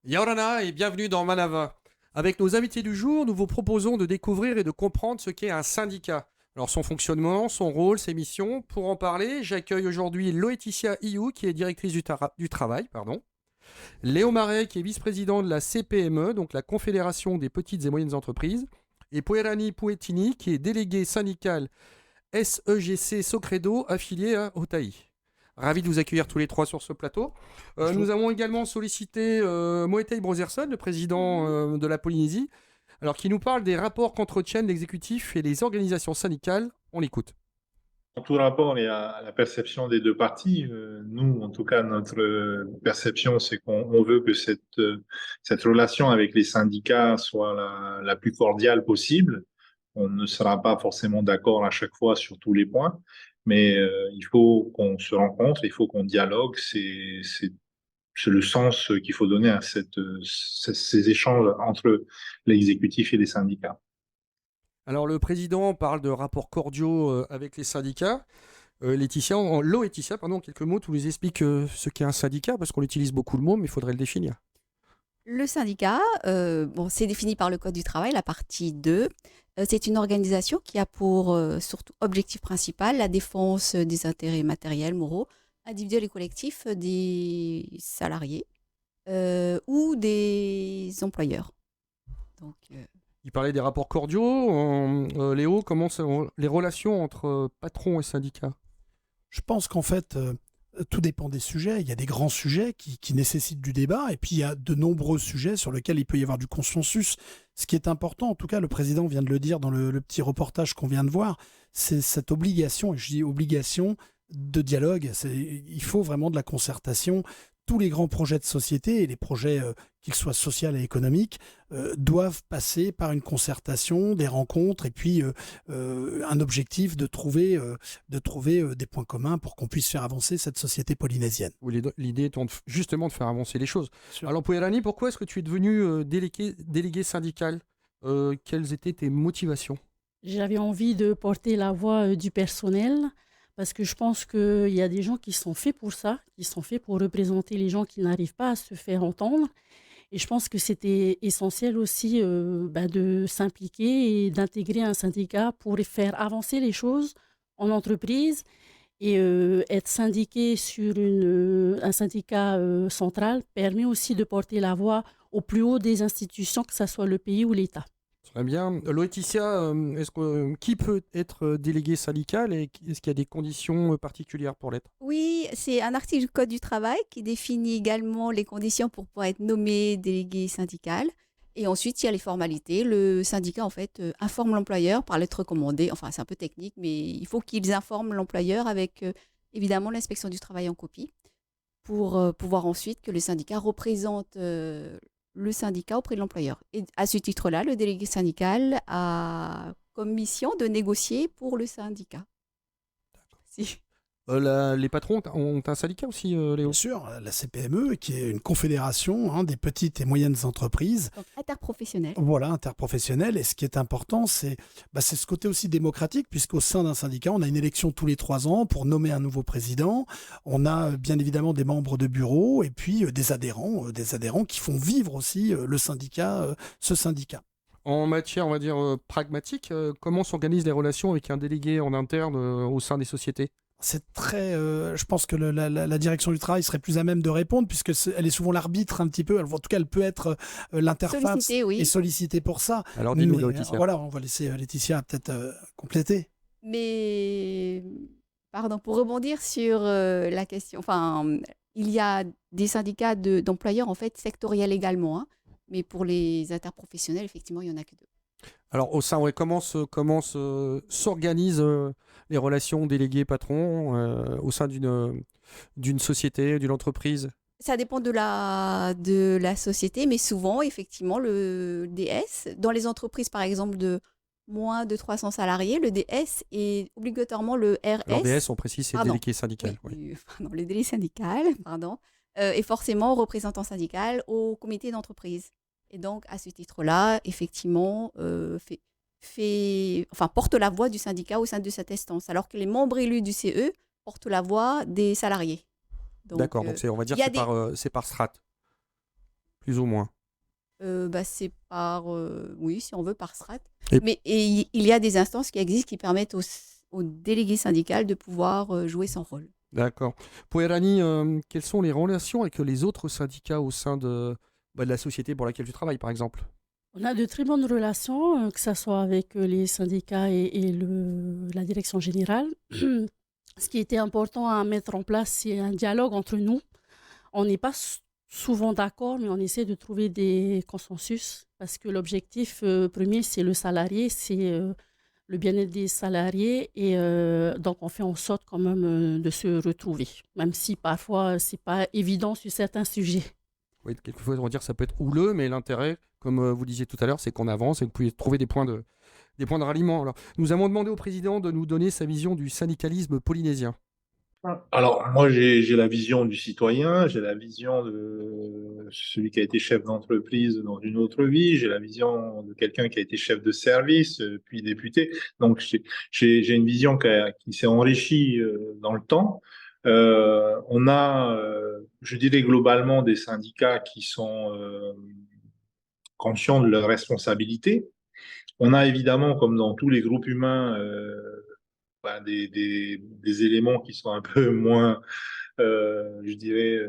Yaorana et bienvenue dans Manava. Avec nos invités du jour, nous vous proposons de découvrir et de comprendre ce qu'est un syndicat. Alors son fonctionnement, son rôle, ses missions. Pour en parler, j'accueille aujourd'hui Loétitia Iyou, qui est directrice du travail, Léo Marais, qui est vice-président de la CPME, donc la Confédération des petites et moyennes entreprises, et Puerani Puetini, qui est délégué syndical SEGC Socredo, affilié à Otaï. Ravi de vous accueillir tous les trois sur ce plateau. Nous avons également sollicité Moetei Brozerson, le président de la Polynésie, alors qui nous parle des rapports qu'entretiennent l'exécutif et les organisations syndicales. On l'écoute. En tout rapport, il y a la perception des deux parties. Nous, en tout cas, notre perception, c'est qu'on veut que cette relation avec les syndicats soit la plus cordiale possible. On ne sera pas forcément d'accord à chaque fois sur tous les points, mais il faut qu'on se rencontre, il faut qu'on dialogue. C'est le sens qu'il faut donner à ces échanges entre l'exécutif et les syndicats. Alors le président parle de rapports cordiaux avec les syndicats. Laetitia, pardon, en quelques mots, tu nous expliques ce qu'est un syndicat, parce qu'on utilise beaucoup le mot, mais il faudrait le définir. Le syndicat, c'est défini par le Code du travail, la partie 2. C'est une organisation qui a pour surtout objectif principal la défense des intérêts matériels, moraux, individuels et collectifs des salariés ou des employeurs. Donc, Il parlait des rapports cordiaux. Léo, comment les relations entre patrons et syndicats? Je pense qu'en fait, tout dépend des sujets. Il y a des grands sujets qui nécessitent du débat, et puis il y a de nombreux sujets sur lesquels il peut y avoir du consensus. Ce qui est important, en tout cas, le président vient de le dire dans le petit reportage qu'on vient de voir, c'est cette obligation, et je dis obligation, de dialogue. Il faut vraiment de la concertation. Tous les grands projets de société, et les projets, qu'ils soient sociaux et économiques, doivent passer par une concertation, des rencontres, et puis un objectif de trouver des points communs pour qu'on puisse faire avancer cette société polynésienne. Oui, l'idée étant justement de faire avancer les choses. Sûr. Alors Pouerani, pourquoi est-ce que tu es devenu délégué syndical? Quelles étaient tes motivations? J'avais envie de porter la voix du personnel parce que je pense qu'il y a des gens qui sont faits pour ça, qui sont faits pour représenter les gens qui n'arrivent pas à se faire entendre. Et je pense que c'était essentiel aussi de s'impliquer et d'intégrer un syndicat pour faire avancer les choses en entreprise. Et être syndiqué sur un syndicat central permet aussi de porter la voix au plus haut des institutions, que ce soit le pays ou l'État. Très bien. Laetitia, qui peut être délégué syndical et est-ce qu'il y a des conditions particulières pour l'être? oui, c'est un article du Code du travail qui définit également les conditions pour pouvoir être nommé délégué syndical. Et ensuite, il y a les formalités. Le syndicat, en fait, informe l'employeur par lettre recommandée. Enfin, c'est un peu technique, mais il faut qu'ils informent l'employeur avec, évidemment, l'inspection du travail en copie pour pouvoir ensuite que le syndicat représente le syndicat auprès de l'employeur. Et à ce titre-là, le délégué syndical a comme mission de négocier pour le syndicat. Si. Les patrons ont un syndicat aussi, Léo? Bien sûr, la CPME, qui est une confédération des petites et moyennes entreprises. Donc, interprofessionnel. Voilà, interprofessionnelle. Et ce qui est important, c'est ce côté aussi démocratique, puisqu'au sein d'un syndicat, on a une élection tous les 3 ans pour nommer un nouveau président. On a bien évidemment des membres de bureau et puis des adhérents qui font vivre aussi le syndicat, ce syndicat. En matière, on va dire, pragmatique, comment s'organisent les relations avec un délégué en interne au sein des sociétés? C'est très. Je pense que la direction du travail serait plus à même de répondre, puisque elle est souvent l'arbitre un petit peu. En tout cas, elle peut être l'interface Sollicité, oui. et sollicitée pour ça. Alors dis-nous, Mais, Laetitia. voilà, on va laisser Laetitia peut-être compléter. Mais, pardon, pour rebondir sur la question, enfin, il y a des syndicats d'employeurs, en fait, sectoriels également, hein, mais pour les interprofessionnels, effectivement, il n'y en a que 2. Alors au sein, ouais, comment s'organisent les relations délégués-patrons au sein d'une société, d'une entreprise? Ça dépend de la société, mais souvent, effectivement, le DS, dans les entreprises, par exemple, de moins de 300 salariés, le DS est obligatoirement le RS. Alors DS, on précise, c'est Pardon. délégué syndical. Oui, Oui. pardon, le délégué syndical, pardon, est forcément représentant syndical au comité d'entreprise. Et donc, à ce titre-là, effectivement, porte la voix du syndicat au sein de cette instance, alors que les membres élus du CE portent la voix des salariés. Donc, D'accord, donc on va dire il y a c'est par strate. plus ou moins. C'est oui, si on veut, par strate. Et- Mais il y a des instances qui existent qui permettent au délégué syndical de pouvoir jouer son rôle. D'accord. Pour Erani, quelles sont les relations avec les autres syndicats au sein de la société pour laquelle tu travailles, par exemple? On a de très bonnes relations, que ce soit avec les syndicats et la direction générale. Ce qui était important à mettre en place, c'est un dialogue entre nous. On n'est pas souvent d'accord, mais on essaie de trouver des consensus parce que l'objectif premier, c'est le salarié, c'est le bien-être des salariés et donc on fait en sorte quand même de se retrouver, même si parfois c'est pas évident sur certains sujets. Oui, quelquefois, on va dire que ça peut être houleux, mais l'intérêt, comme vous disiez tout à l'heure, c'est qu'on avance et que vous pouvez trouver des points de ralliement. Alors, nous avons demandé au président de nous donner sa vision du syndicalisme polynésien. Alors, moi, j'ai la vision du citoyen, j'ai la vision de celui qui a été chef d'entreprise dans une autre vie, j'ai la vision de quelqu'un qui a été chef de service, puis député. Donc, j'ai une vision qui s'est enrichie dans le temps. On a, je dirais globalement, des syndicats qui sont conscients de leurs responsabilités. On a évidemment, comme dans tous les groupes humains, des éléments qui sont un peu moins, je dirais,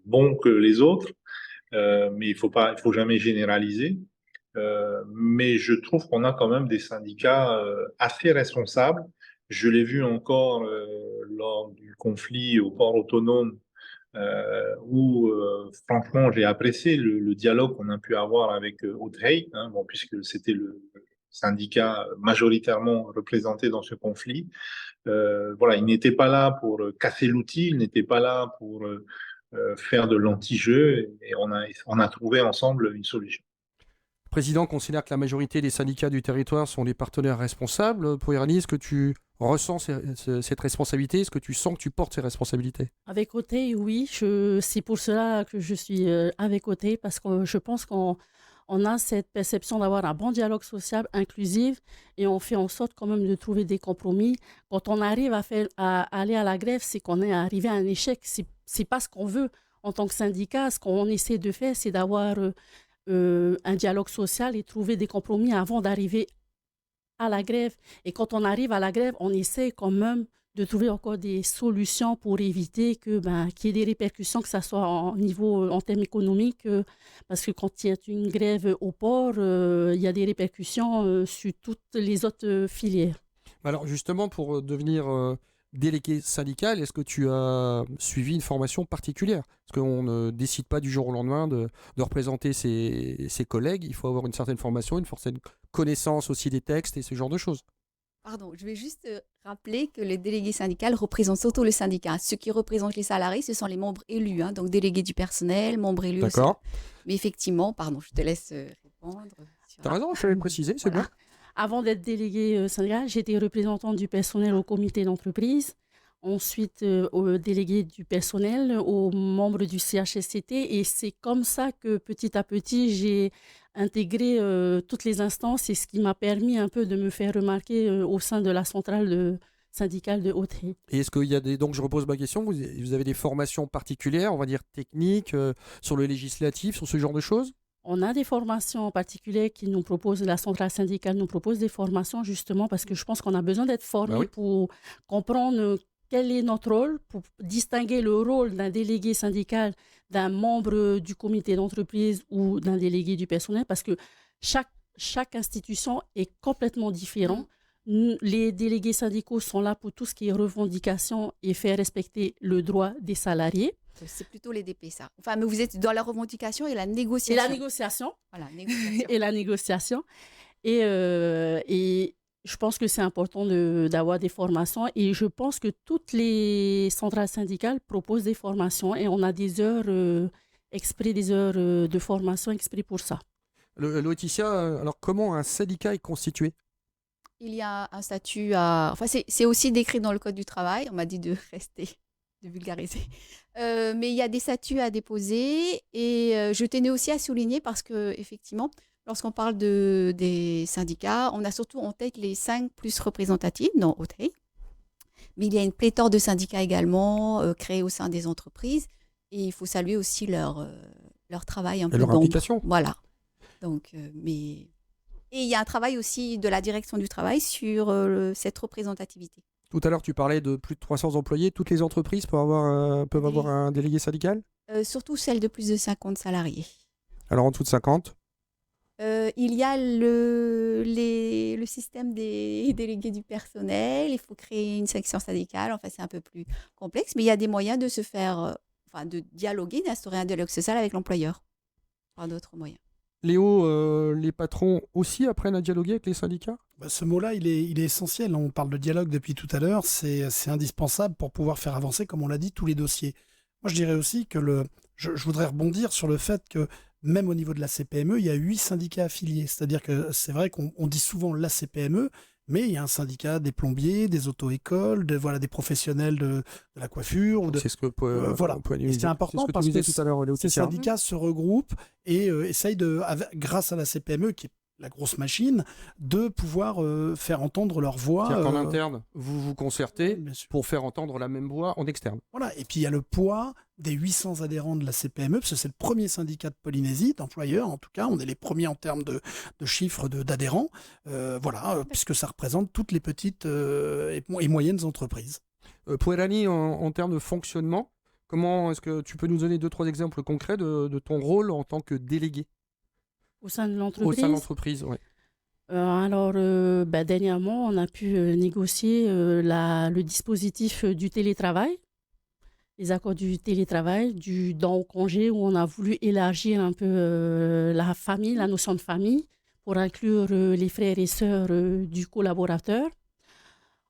bons que les autres, mais il faut jamais généraliser. Mais je trouve qu'on a quand même des syndicats assez responsables. Je l'ai vu encore lors du conflit au port autonome, où franchement j'ai apprécié le dialogue qu'on a pu avoir avec Haute-Hay, hein, bon, puisque c'était le syndicat majoritairement représenté dans ce conflit. Voilà, il n'était pas là pour casser l'outil, il n'était pas là pour faire de l'anti-jeu, et on a trouvé ensemble une solution. Le président considère que la majorité des syndicats du territoire sont des partenaires responsables. Pour Erani, est-ce que tu ressens cette responsabilité? Est-ce que tu sens que tu portes ces responsabilités? Avec Othé, oui, c'est pour cela que je suis avec Othé, parce que je pense qu'on a cette perception d'avoir un bon dialogue social inclusif et on fait en sorte quand même de trouver des compromis. Quand on arrive à aller à la grève, c'est qu'on est arrivé à un échec. C'est pas ce qu'on veut en tant que syndicat. Ce qu'on essaie de faire, c'est d'avoir un dialogue social et trouver des compromis avant d'arriver à la grève. Et quand on arrive à la grève, on essaie quand même de trouver encore des solutions pour éviter qu'il y ait des répercussions, que ce soit en termes économiques, parce que quand il y a une grève au port, il y a des répercussions sur toutes les autres filières. Alors justement, pour devenir délégué syndical, est-ce que tu as suivi une formation particulière? Parce qu'on ne décide pas du jour au lendemain de représenter ses collègues. Il faut avoir une certaine formation, une certaine connaissance aussi des textes et ce genre de choses. Pardon, je vais juste rappeler que les délégués syndicaux représentent surtout le syndicat. Ceux qui représentent les salariés, ce sont les membres élus, hein, donc délégués du personnel, membres élus. D'accord. Mais effectivement, pardon, je te laisse répondre. Tu as raison, il fallait le préciser, c'est Voilà. bien. Avant d'être déléguée syndicale, j'étais représentante du personnel au comité d'entreprise. Ensuite, au délégué du personnel, aux membres du CHSCT. Et c'est comme ça que petit à petit, j'ai intégré toutes les instances et ce qui m'a permis un peu de me faire remarquer au sein de la centrale syndicale de Haute-Hay. Et est-ce qu'il y a donc je repose ma question, vous avez des formations particulières, on va dire techniques, sur le législatif, sur ce genre de choses? On a des formations particulières qui nous proposent, la centrale syndicale nous propose des formations justement parce que je pense qu'on a besoin d'être formé oui. pour comprendre quel est notre rôle, pour distinguer le rôle d'un délégué syndical, d'un membre du comité d'entreprise ou d'un délégué du personnel parce que chaque institution est complètement différente. Les délégués syndicaux sont là pour tout ce qui est revendication et faire respecter le droit des salariés. C'est plutôt les DP, ça. Enfin, mais vous êtes dans la revendication et la négociation. Et la négociation. Voilà, négociation. Et la négociation. Et je pense que c'est important d'avoir des formations. Et je pense que toutes les centrales syndicales proposent des formations et on a des heures exprès, des heures de formation exprès pour ça. Laetitia, alors comment un syndicat est constitué? Il y a un statut Enfin, c'est aussi décrit dans le Code du travail. On m'a dit de rester, de vulgariser. Mais il y a des statuts à déposer. Et je tenais aussi à souligner parce qu'effectivement, lorsqu'on parle des syndicats, on a surtout en tête les 5 plus représentatifs dans Haute-Hay. Mais il y a une pléthore de syndicats également créés au sein des entreprises. Et il faut saluer aussi leur leur travail un Et peu leur d'ombre. implication. Voilà. Donc, mais... Et il y a un travail aussi de la direction du travail sur cette représentativité. Tout à l'heure, tu parlais de plus de 300 employés. Toutes les entreprises peuvent avoir un délégué syndical? Surtout celles de plus de 50 salariés. Alors en dessous de 50? Il y a le système des délégués du personnel. Il faut créer une section syndicale. Enfin, c'est un peu plus complexe, mais il y a des moyens de se faire, de dialoguer, d'instaurer un dialogue social avec l'employeur par d'autres moyens. Léo, les patrons aussi apprennent à dialoguer avec les syndicats? Ce mot-là, il est essentiel. On parle de dialogue depuis tout à l'heure. C'est indispensable pour pouvoir faire avancer, comme on l'a dit, tous les dossiers. Moi, je dirais aussi que je voudrais rebondir sur le fait que même au niveau de la CPME, il y a 8 syndicats affiliés. C'est-à-dire que c'est vrai qu'on dit souvent la CPME, mais il y a un syndicat des plombiers, des auto-écoles, des professionnels de la coiffure. C'est ce que voilà. Et c'est important parce que tout à l'heure, ces syndicats se regroupent et essayent grâce à la CPME, qui est la grosse machine, de pouvoir faire entendre leur voix. C'est-à-dire qu'en interne, vous vous concertez bien sûr. pour faire entendre la même voix en externe. Voilà. Et puis il y a le poids des 800 adhérents de la CPME, parce que c'est le premier syndicat de Polynésie, d'employeurs en tout cas. On est les premiers en termes de chiffres d'adhérents. Puisque ça représente toutes les petites et moyennes entreprises. Puerani, en termes de fonctionnement, comment est-ce que tu peux nous donner 2-3 exemples concrets de ton rôle en tant que délégué Au sein de au l'entreprise. sein de l'entreprise? Ouais. Dernièrement, on a pu négocier le dispositif du télétravail, les accords du télétravail, du don au congé, où on a voulu élargir un peu la famille, la notion de famille, pour inclure les frères et sœurs du collaborateur.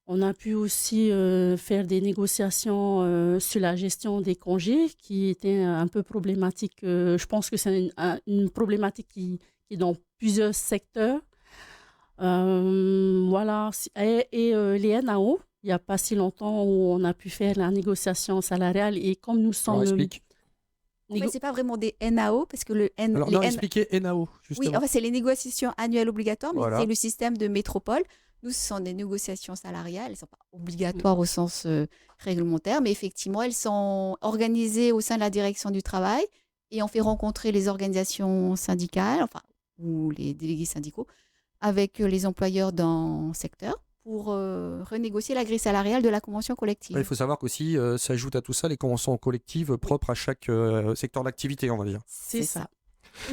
On a pu aussi faire des négociations sur la gestion des congés, qui était un peu problématique. Je pense que c'est une problématique qui est dans plusieurs secteurs. Voilà. Et les NAO, il n'y a pas si longtemps où on a pu faire la négociation salariale. Et comme nous Alors, sommes... explique. En fait, ce n'est pas vraiment des NAO, parce que Alors, non, expliquez NAO, justement. Oui, en fait, c'est les négociations annuelles obligatoires, mais Voilà. c'est le système de métropole. Nous, ce sont des négociations salariales. Elles ne sont pas obligatoires au sens réglementaire, mais effectivement, elles sont organisées au sein de la direction du travail et on fait rencontrer les organisations syndicales, ou les délégués syndicaux, avec les employeurs dans le secteur pour renégocier la grille salariale de la convention collective. Il faut savoir qu'aussi s'ajoutent à tout ça les conventions collectives propres à chaque secteur d'activité, on va dire. C'est ça.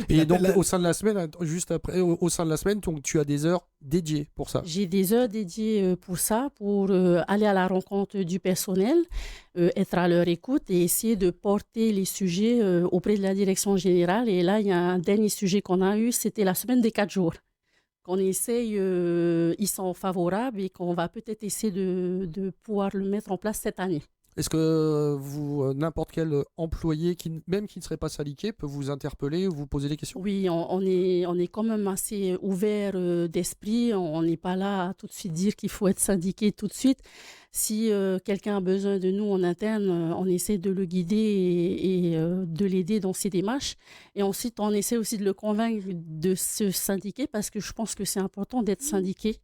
Et donc, au sein de la semaine, juste après, au sein de la semaine, donc, tu as des heures dédiées pour ça. J'ai des heures dédiées pour ça, pour aller à la rencontre du personnel, être à leur écoute et essayer de porter les sujets auprès de la direction générale. Et là, il y a un dernier sujet qu'on a eu, c'était la semaine des 4 jours. Qu'on essaye, ils sont favorables et qu'on va peut-être essayer de pouvoir le mettre en place cette année. Est-ce que n'importe quel employé, même qui ne serait pas syndiqué, peut vous interpeller ou vous poser des questions? Oui, on est quand même assez ouvert d'esprit. On n'est pas là à tout de suite dire qu'il faut être syndiqué tout de suite. Si quelqu'un a besoin de nous en interne, on essaie de le guider et de l'aider dans ses démarches. Et ensuite, on essaie aussi de le convaincre de se syndiquer parce que je pense que c'est important d'être syndiqué.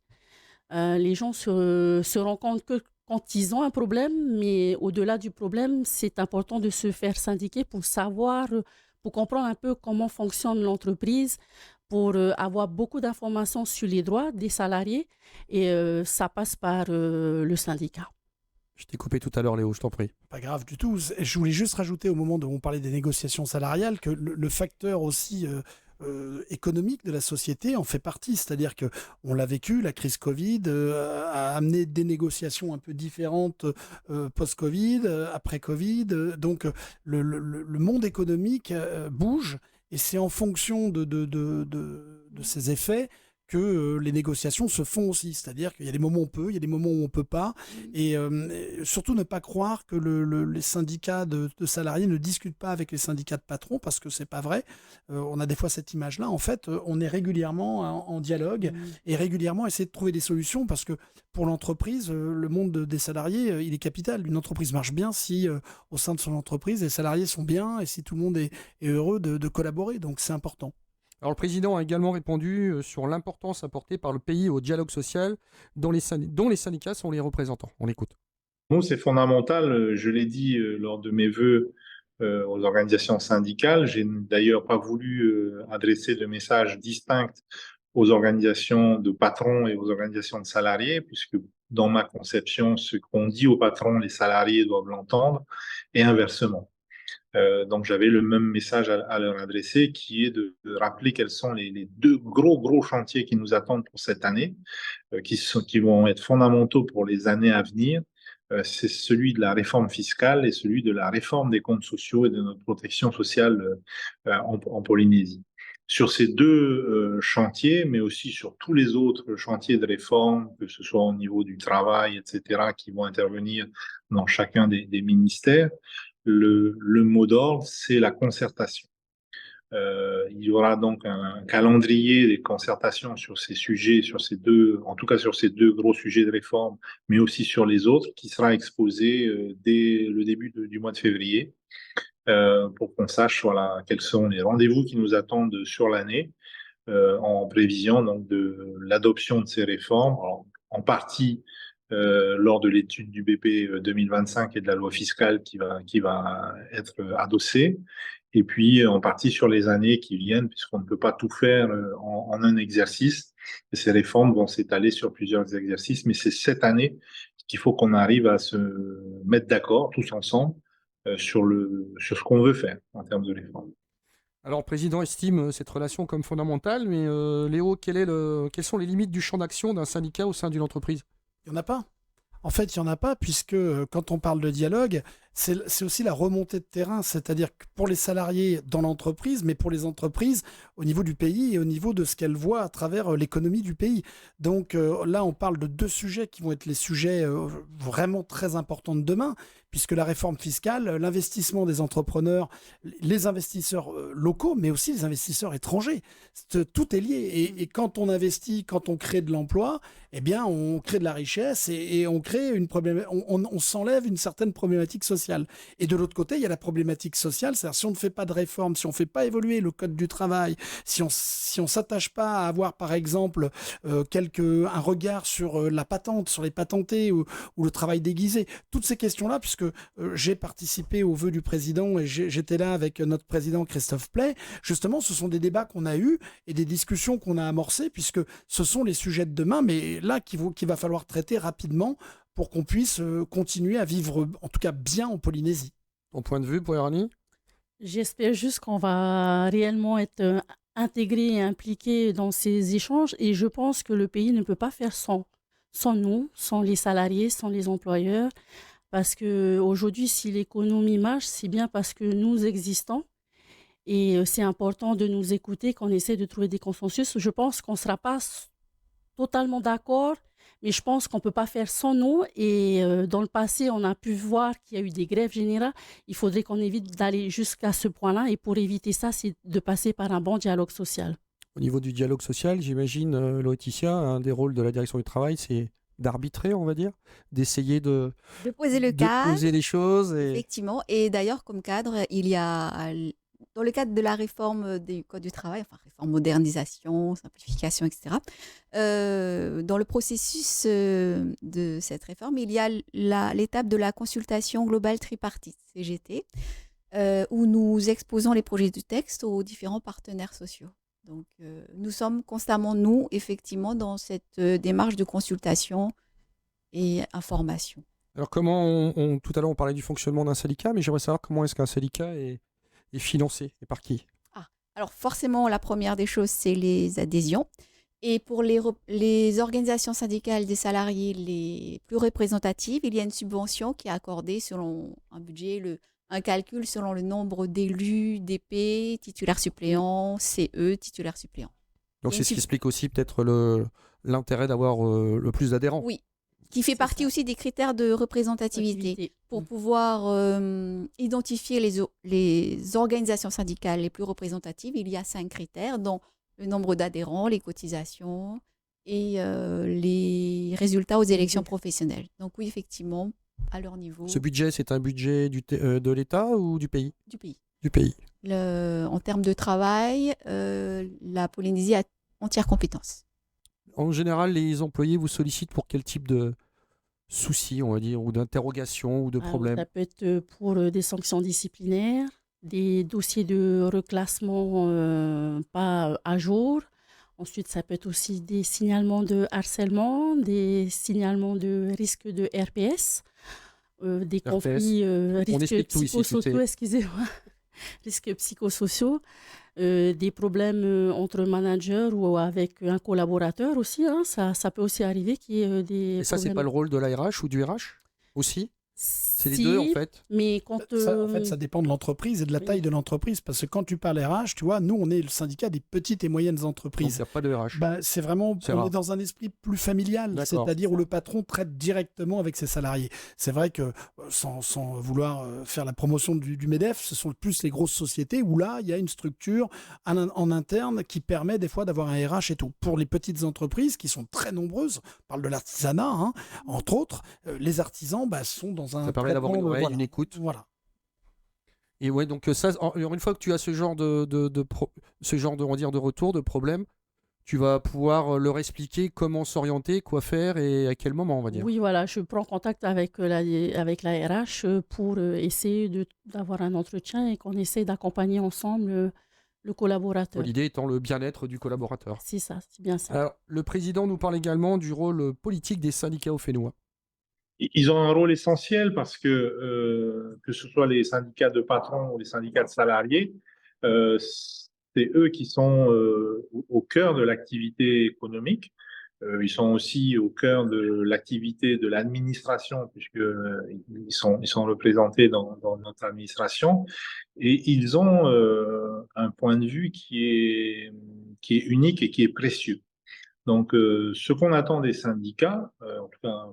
Les gens se rendent compte que quand ils ont un problème, mais au-delà du problème, c'est important de se faire syndiquer pour savoir, pour comprendre un peu comment fonctionne l'entreprise, pour avoir beaucoup d'informations sur les droits des salariés et ça passe par le syndicat. Je t'ai coupé tout à l'heure, Léo, je t'en prie. Pas grave du tout. Je voulais juste rajouter au moment où on parlait des négociations salariales que le facteur aussi économique de la société en fait partie. C'est-à-dire qu'on l'a vécu, la crise Covid a amené des négociations un peu différentes post-Covid, après-Covid. Donc le monde économique bouge et c'est en fonction de ces effets que les négociations se font aussi. C'est-à-dire qu'il y a des moments où on peut, il y a des moments où on ne peut pas. Et surtout ne pas croire que les syndicats de salariés ne discutent pas avec les syndicats de patrons, parce que ce n'est pas vrai. On a des fois cette image-là. En fait, on est régulièrement en dialogue et régulièrement essayer de trouver des solutions, parce que pour l'entreprise, le monde des salariés, il est capital. Une entreprise marche bien si au sein de son entreprise, les salariés sont bien et si tout le monde est heureux de collaborer. Donc c'est important. Alors, le président a également répondu sur l'importance apportée par le pays au dialogue social dont les syndicats sont les représentants. On l'écoute. Nous, c'est fondamental. Je l'ai dit lors de mes vœux aux organisations syndicales. J'ai d'ailleurs pas voulu adresser de message distinct aux organisations de patrons et aux organisations de salariés, puisque dans ma conception, ce qu'on dit aux patrons, les salariés doivent l'entendre, et inversement. Donc j'avais le même message à leur adresser, qui est de rappeler quels sont les deux gros chantiers qui nous attendent pour cette année, qui vont être fondamentaux pour les années à venir. C'est celui de la réforme fiscale et celui de la réforme des comptes sociaux et de notre protection sociale en Polynésie. Sur ces deux chantiers, mais aussi sur tous les autres chantiers de réforme, que ce soit au niveau du travail, etc., qui vont intervenir dans chacun des ministères, le mot d'ordre, c'est la concertation. Il y aura donc un calendrier des concertations sur ces sujets, en tout cas sur ces deux gros sujets de réforme, mais aussi sur les autres, qui sera exposé dès le début du mois de février, pour qu'on sache voilà, quels sont les rendez-vous qui nous attendent sur l'année, en prévision donc de l'adoption de ces réformes, alors, en partie lors de l'étude du BP 2025 et de la loi fiscale qui va être adossée, et puis en partie sur les années qui viennent, puisqu'on ne peut pas tout faire en un exercice. Et ces réformes vont s'étaler sur plusieurs exercices, mais c'est cette année qu'il faut qu'on arrive à se mettre d'accord tous ensemble sur ce qu'on veut faire en termes de réforme. Alors, le président estime cette relation comme fondamentale, mais Léo, quelles sont les limites du champ d'action d'un syndicat au sein d'une entreprise? Il n'y en a pas. En fait, il n'y en a pas, puisque quand on parle de dialogue, c'est aussi la remontée de terrain, c'est-à-dire que pour les salariés dans l'entreprise, mais pour les entreprises au niveau du pays et au niveau de ce qu'elles voient à travers l'économie du pays. Donc là, on parle de deux sujets qui vont être les sujets vraiment très importants de demain, puisque la réforme fiscale, l'investissement des entrepreneurs, les investisseurs locaux, mais aussi les investisseurs étrangers, tout est lié. Et quand on investit, quand on crée de l'emploi, eh bien, on crée de la richesse et on crée on s'enlève une certaine problématique sociale. Et de l'autre côté, il y a la problématique sociale, c'est-à-dire si on ne fait pas de réforme, si on ne fait pas évoluer le code du travail, si on s'attache pas à avoir, par exemple, un regard sur la patente, sur les patentés ou le travail déguisé, toutes ces questions-là, puisque j'ai participé aux vœux du président et j'étais là avec notre président Christophe Play, justement, ce sont des débats qu'on a eus et des discussions qu'on a amorcées, puisque ce sont les sujets de demain, mais là, qu'il va falloir traiter rapidement pour qu'on puisse continuer à vivre, en tout cas bien en Polynésie. Ton point de vue, Poirani? J'espère juste qu'on va réellement être intégré et impliqué dans ces échanges et je pense que le pays ne peut pas faire sans nous, sans les salariés, sans les employeurs. Parce qu'aujourd'hui, si l'économie marche, c'est bien parce que nous existons et c'est important de nous écouter, qu'on essaie de trouver des consensus. Je pense qu'on ne sera pas totalement d'accord, mais je pense qu'on ne peut pas faire sans nous. Et dans le passé, on a pu voir qu'il y a eu des grèves générales. Il faudrait qu'on évite d'aller jusqu'à ce point-là. Et pour éviter ça, c'est de passer par un bon dialogue social. Au niveau du dialogue social, j'imagine, Laetitia, un des rôles de la direction du travail, c'est d'arbitrer, on va dire, d'essayer de poser le cadre, poser les choses. Effectivement. Et d'ailleurs, comme cadre, il y a, dans le cadre de la réforme du Code du travail, enfin réforme, modernisation, simplification, etc., dans le processus de cette réforme, il y a l'étape de la consultation globale tripartite, CGT, où nous exposons les projets du texte aux différents partenaires sociaux. Donc, nous sommes constamment, nous, effectivement, dans cette démarche de consultation et information. Alors, comment tout à l'heure, on parlait du fonctionnement d'un syndicat, mais j'aimerais savoir comment est-ce qu'un syndicat est financé et par qui? Alors, forcément, la première des choses, c'est les adhésions. Et pour les organisations syndicales des salariés les plus représentatives, il y a une subvention qui est accordée selon un budget, un calcul selon le nombre d'élus, d'épées, titulaires suppléants, CE, titulaires suppléants. Donc c'est ce qui explique aussi peut-être l'intérêt d'avoir le plus d'adhérents. Oui, qui fait partie aussi des critères de représentativité. Pour pouvoir identifier les organisations syndicales les plus représentatives, il y a 5 critères, dont le nombre d'adhérents, les cotisations et les résultats aux élections professionnelles. Donc oui, effectivement, à leur niveau. Ce budget, c'est un budget de l'État ou du pays? Du pays. Du pays. En termes de travail, la Polynésie a entière compétence. En général, les employés vous sollicitent pour quel type de soucis, on va dire, ou d'interrogations ou de Alors, problèmes? ça peut être pour des sanctions disciplinaires, des dossiers de reclassement pas à jour. Ensuite, ça peut être aussi des signalements de harcèlement, des signalements de risque de RPS, des RPS. conflits, On risques explique tout ici, tout psychosociaux, est. excusez-moi, risques psychosociaux, des problèmes entre managers ou avec un collaborateur aussi, hein. Ça peut aussi arriver qu'il y ait Et des ça, c'est pas problèmes. le rôle de la RH ou du RH aussi? C'est les deux, en Si, fait. mais quand Ça, en fait, ça dépend de l'entreprise et de la taille oui. de l'entreprise. Parce que quand tu parles RH, tu vois, nous, on est le syndicat des petites et moyennes Donc, il entreprises. n'y a pas de RH. Bah, c'est vraiment, C'est on est rare. dans un esprit plus familial, D'accord. c'est-à-dire où le patron traite directement avec ses salariés. C'est vrai que, sans vouloir faire la promotion du MEDEF, ce sont plus les grosses sociétés où là, il y a une structure en interne qui permet des fois d'avoir un RH et tout. Pour les petites entreprises qui sont très nombreuses, on parle de l'artisanat, hein, entre autres, les artisans sont dans un Ça permet d'avoir une traitement, oreille, voilà. une écoute. Voilà. Et ouais, donc ça, une fois que tu as ce genre ce genre de, on va dire, de retour, de problème, tu vas pouvoir leur expliquer comment s'orienter, quoi faire et à quel moment, on va dire. Oui, voilà, je prends contact avec avec la RH pour essayer d'avoir un entretien et qu'on essaie d'accompagner ensemble le collaborateur. L'idée étant le bien-être du collaborateur. C'est ça, c'est bien ça. Alors, le président nous parle également du rôle politique des syndicats au Fénois. Ils ont un rôle essentiel parce que ce soit les syndicats de patrons ou les syndicats de salariés, c'est eux qui sont au cœur de l'activité économique. Ils sont aussi au cœur de l'activité de l'administration puisque ils sont représentés dans notre administration et ils ont un point de vue qui est unique et qui est précieux. Donc, ce qu'on attend des syndicats, en tout cas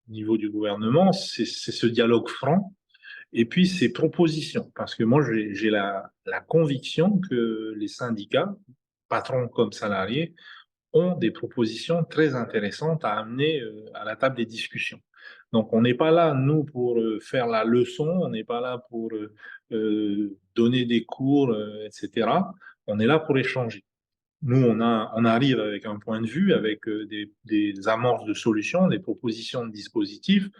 au niveau du gouvernement, c'est ce dialogue franc et puis ces propositions. Parce que moi, j'ai la conviction que les syndicats, patrons comme salariés, ont des propositions très intéressantes à amener à la table des discussions. Donc, on n'est pas là, nous, pour faire la leçon, on n'est pas là pour donner des cours, etc. On est là pour échanger. Nous, on arrive avec un point de vue, avec des amorces de solutions, des propositions de dispositifs,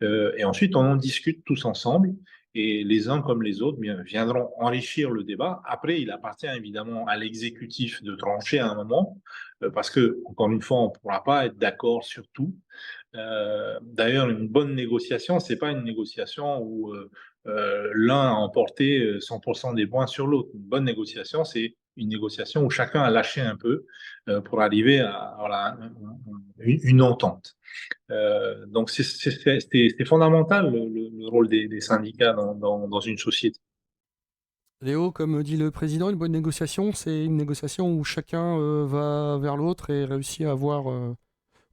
et ensuite on en discute tous ensemble, et les uns comme les autres viendront enrichir le débat. Après, il appartient évidemment à l'exécutif de trancher à un moment, parce que, encore une fois, on ne pourra pas être d'accord sur tout. D'ailleurs, une bonne négociation, c'est pas une négociation où l'un a emporté 100% des points sur l'autre. Une bonne négociation, c'est une négociation où chacun a lâché un peu pour arriver à voilà, une entente. Donc, c'est fondamental le rôle des syndicats dans une société. Léo, comme dit le président, une bonne négociation, c'est une négociation où chacun va vers l'autre et réussit à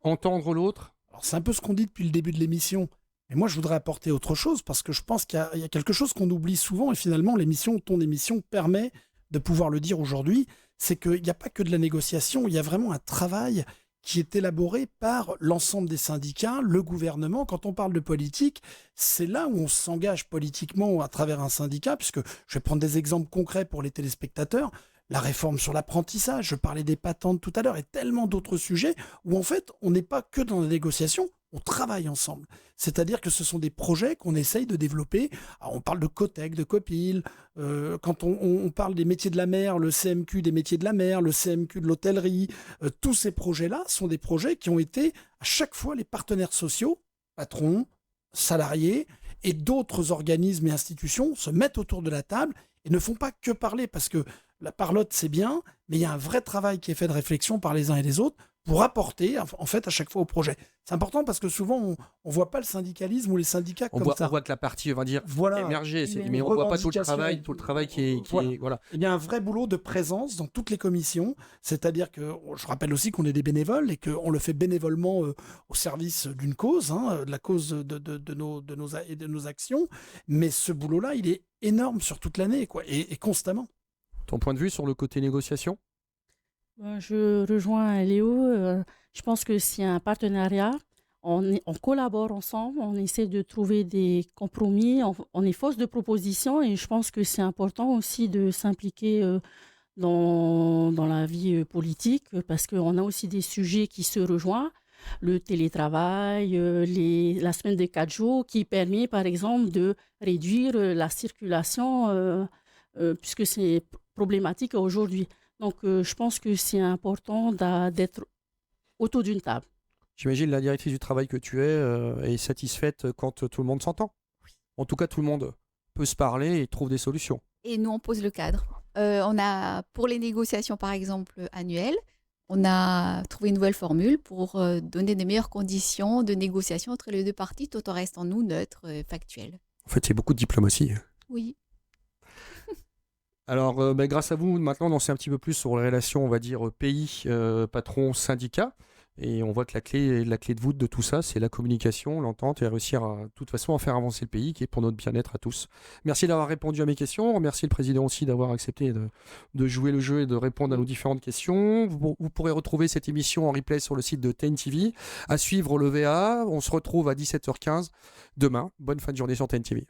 entendre l'autre. Alors, c'est un peu ce qu'on dit depuis le début de l'émission. Mais moi, je voudrais apporter autre chose parce que je pense qu'il y a quelque chose qu'on oublie souvent et finalement, ton émission permet de pouvoir le dire aujourd'hui. C'est qu'il n'y a pas que de la négociation, il y a vraiment un travail qui est élaboré par l'ensemble des syndicats, le gouvernement. Quand on parle de politique, c'est là où on s'engage politiquement à travers un syndicat, puisque je vais prendre des exemples concrets pour les téléspectateurs. La réforme sur l'apprentissage, je parlais des patentes tout à l'heure, et tellement d'autres sujets où en fait, on n'est pas que dans la négociation, on travaille ensemble. C'est-à-dire que ce sont des projets qu'on essaye de développer. Alors, on parle de Cotec, de Copil, quand on parle des métiers de la mer, le CMQ des métiers de la mer, le CMQ de l'hôtellerie, tous ces projets-là sont des projets qui ont été à chaque fois les partenaires sociaux, patrons, salariés et d'autres organismes et institutions se mettent autour de la table et ne font pas que parler parce que la parlotte, c'est bien, mais il y a un vrai travail qui est fait de réflexion par les uns et les autres pour apporter, en fait, à chaque fois au projet. C'est important parce que souvent, on ne voit pas le syndicalisme ou les syndicats comme ça. On voit que la partie, on va dire, Voilà. émerger, Une mais on ne voit pas tout revendication. le travail qui est... Voilà. Voilà. Il y a un vrai boulot de présence dans toutes les commissions, c'est-à-dire que je rappelle aussi qu'on est des bénévoles et qu'on le fait bénévolement au service d'une cause, de la cause de nos actions, mais ce boulot-là, il est énorme sur toute l'année quoi, et constamment. Ton point de vue sur le côté négociation? Je rejoins Léo. Je pense que c'est un partenariat. On collabore ensemble, on essaie de trouver des compromis, on est force de proposition et je pense que c'est important aussi de s'impliquer dans la vie politique parce qu'on a aussi des sujets qui se rejoignent. le télétravail, la semaine de 4 jours, qui permet par exemple de réduire la circulation, puisque c'est problématique aujourd'hui. Donc je pense que c'est important d'être autour d'une table. J'imagine la directrice du travail que tu es est satisfaite quand tout le monde s'entend. En tout cas, tout le monde peut se parler et trouve des solutions. Et nous, on pose le cadre. On a, pour les négociations, par exemple, annuelles, on a trouvé une nouvelle formule pour donner des meilleures conditions de négociation entre les deux parties, tout en restant, nous, neutres, factuels. En fait, c'est beaucoup de diplomatie. Oui. Alors, grâce à vous, maintenant, on en sait un petit peu plus sur les relations, on va dire, pays, patron, syndicat. Et on voit que la clé de voûte de tout ça, c'est la communication, l'entente et réussir de toute façon à faire avancer le pays qui est pour notre bien-être à tous. Merci d'avoir répondu à mes questions. Remercie le président aussi d'avoir accepté de jouer le jeu et de répondre à nos différentes questions. Vous pourrez retrouver cette émission en replay sur le site de TNTV. À suivre le VA. On se retrouve à 17h15 demain. Bonne fin de journée sur TNTV.